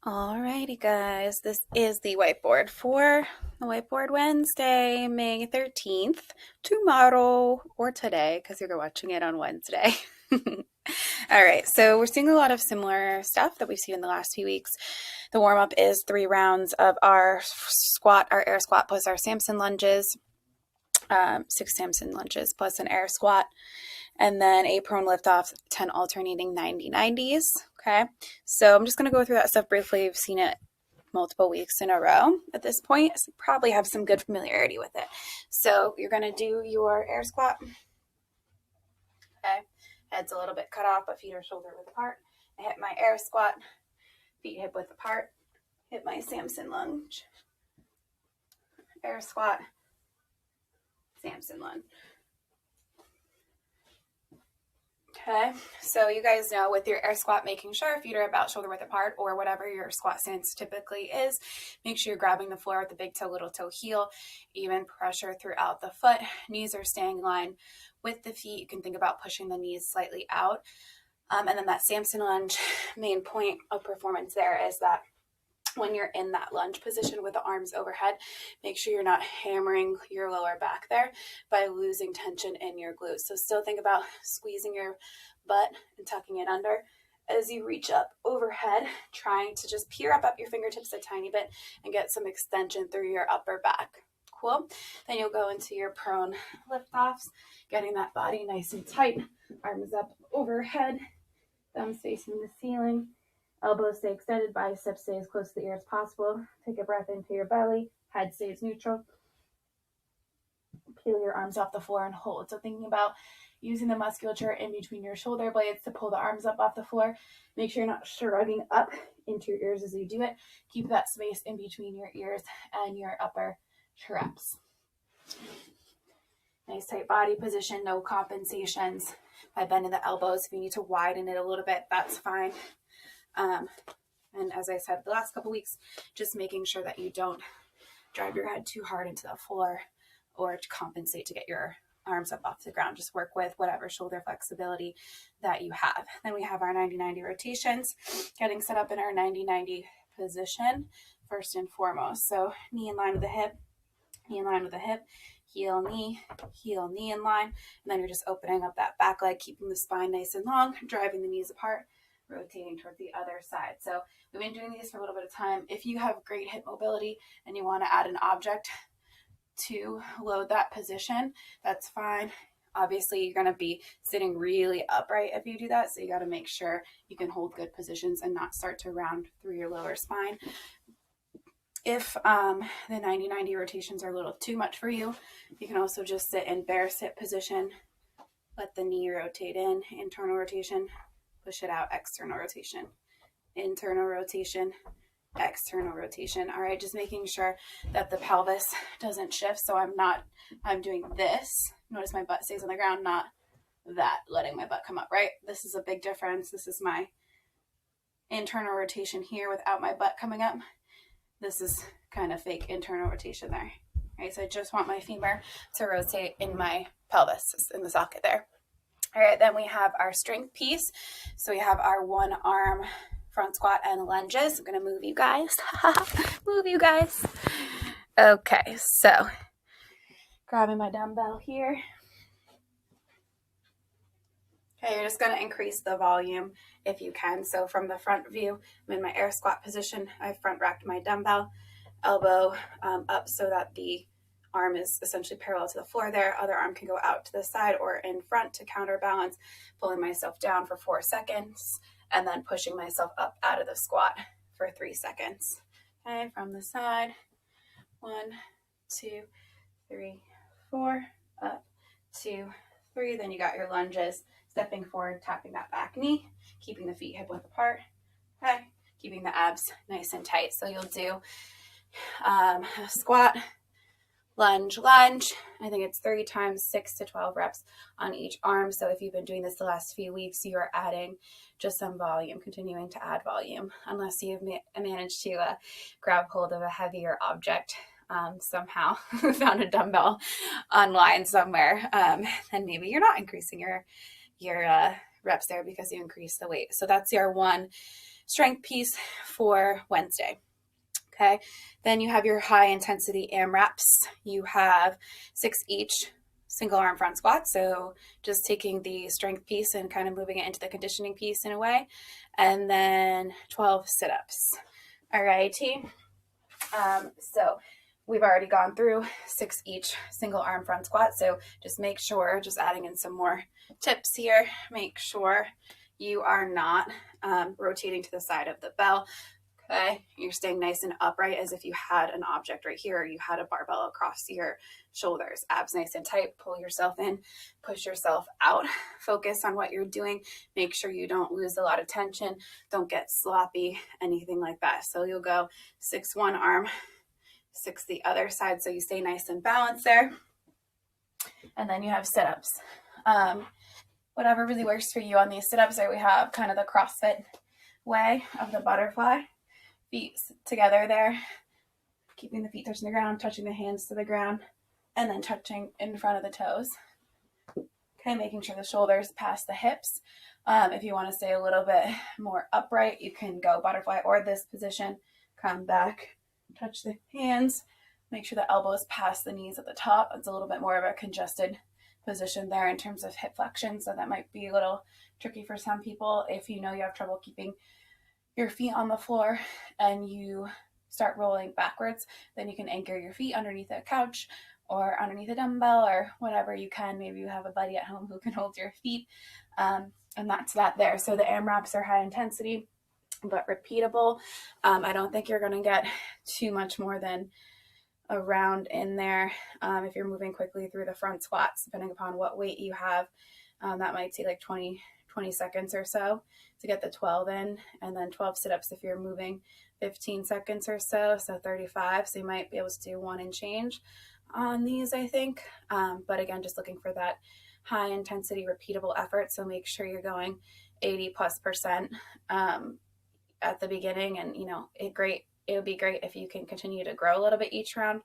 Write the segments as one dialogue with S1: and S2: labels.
S1: Alrighty, guys, this is the whiteboard for the Whiteboard Wednesday, May 13th, tomorrow or today, because you're watching it on Wednesday. All right, so we're seeing a lot of similar stuff that we've seen in the last few weeks. The warm up is 3 rounds of our squat, our air squat plus our Samson lunges, 6 Samson lunges plus an air squat, and then a prone lift off, 10 alternating 90-90s. Okay, so I'm just going to go through that stuff briefly. You've seen it multiple weeks in a row at this point, so you probably have some good familiarity with it. So you're going to do your air squat. Okay, head's a little bit cut off, but feet are shoulder width apart. I hit my air squat, feet hip width apart. Hit my Samson lunge, air squat, Samson lunge. Okay, so you guys know with your air squat, making sure feet are about shoulder width apart or whatever your squat stance typically is. Make sure you're grabbing the floor with the big toe, little toe, heel, even pressure throughout the foot. Knees are staying in line with the feet. You can think about pushing the knees slightly out. And then that Samson lunge, main point of performance there is that when you're in that lunge position with the arms overhead, make sure you're not hammering your lower back there by losing tension in your glutes. So still think about squeezing your butt and tucking it under as you reach up overhead, trying to just peer up your fingertips a tiny bit and get some extension through your upper back. Cool. Then you'll go into your prone lift-offs, getting that body nice and tight, arms up overhead, thumbs facing the ceiling. Elbows stay extended, biceps stay as close to the ear as possible. Take a breath into your belly, head stays neutral. Peel your arms off the floor and hold. So thinking about using the musculature in between your shoulder blades to pull the arms up off the floor. Make sure you're not shrugging up into your ears as you do it. Keep that space in between your ears and your upper traps. Nice tight body position, no compensations by bending the elbows. If you need to widen it a little bit, that's fine. And as I said the last couple weeks, just making sure that you don't drive your head too hard into the floor or to compensate to get your arms up off the ground. Just work with whatever shoulder flexibility that you have. Then we have our 90-90 rotations, getting set up in our 90-90 position first and foremost. So knee in line with the hip, knee in line with the hip, heel, knee in line. And then you're just opening up that back leg, keeping the spine nice and long, driving the knees apart, rotating towards the other side. So we've been doing these for a little bit of time. If you have great hip mobility and you want to add an object to load that position, that's fine. Obviously, you're going to be sitting really upright if you do that, so you got to make sure you can hold good positions and not start to round through your lower spine. If the 90-90 rotations are a little too much for you, you can also just sit in bear sit position. Let the knee rotate in, internal rotation, push it out, external rotation, internal rotation, external rotation. All right, just making sure that the pelvis doesn't shift. So I'm doing this. Notice my butt stays on the ground, not that, letting my butt come up, right? This is a big difference. This is my internal rotation here without my butt coming up. This is kind of fake internal rotation there. All right, so I just want my femur to rotate in my pelvis, in the socket there. All right, then we have our strength piece. So we have our one arm front squat and lunges. I'm going to move you guys. Move you guys. Okay, so grabbing my dumbbell here. Okay, you're just going to increase the volume if you can. So from the front view, I'm in my air squat position. I front racked my dumbbell, elbow up so that the arm is essentially parallel to the floor there. Other arm can go out to the side or in front to counterbalance, pulling myself down for 4 seconds and then pushing myself up out of the squat for 3 seconds. Okay, from the side, 1, 2, 3, 4, up, 2, 3. Then you got your lunges, stepping forward, tapping that back knee, keeping the feet hip width apart. Okay, keeping the abs nice and tight. So you'll do a squat, lunge, lunge. I think it's 3 times 6 to 12 reps on each arm. So if you've been doing this the last few weeks, you are adding just some volume, continuing to add volume, unless you've managed to grab hold of a heavier object somehow, found a dumbbell online somewhere, then maybe you're not increasing your reps there because you increase the weight. So that's your one strength piece for Wednesday. Okay, then you have your high intensity AMRAPs. You have 6 each single arm front squats. So just taking the strength piece and kind of moving it into the conditioning piece in a way. And then 12 sit-ups. All righty. So we've already gone through 6 each single arm front squat. So just make sure, just adding in some more tips here, make sure you are not rotating to the side of the bell. Okay, you're staying nice and upright as if you had an object right here, or you had a barbell across your shoulders. Abs nice and tight, pull yourself in, push yourself out, focus on what you're doing. Make sure you don't lose a lot of tension, don't get sloppy, anything like that. So you'll go 6 one arm, 6 the other side, so you stay nice and balanced there. And then you have sit-ups. Whatever really works for you on these sit-ups. There we have kind of the CrossFit way of the butterfly. Feet together there, keeping the feet touching the ground, touching the hands to the ground, and then touching in front of the toes. Okay, making sure the shoulders pass the hips. If you want to stay a little bit more upright, you can go butterfly or this position. Come back, touch the hands, make sure the elbows pass the knees at the top. It's a little bit more of a congested position there in terms of hip flexion, so that might be a little tricky for some people. If you know you have trouble keeping your feet on the floor and you start rolling backwards, then you can anchor your feet underneath a couch or underneath a dumbbell or whatever you can. Maybe you have a buddy at home who can hold your feet, and that's that there. So the AMRAPs are high intensity but repeatable. I don't think you're going to get too much more than a round in there. If you're moving quickly through the front squats, depending upon what weight you have, that might take like 20 seconds or so to get the 12 in, and then 12 sit-ups if you're moving 15 seconds or so 35. So you might be able to do 1 and change on these, I think. But again, just looking for that high intensity repeatable effort. So make sure you're going 80+% at the beginning, and it would be great if you can continue to grow a little bit each round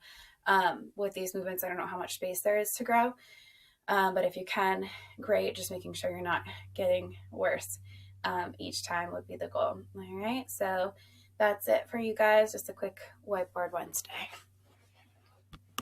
S1: with these movements. I don't know how much space there is to grow. But if you can, great. Just making sure you're not getting worse each time would be the goal. All right, so that's it for you guys. Just a quick Whiteboard Wednesday.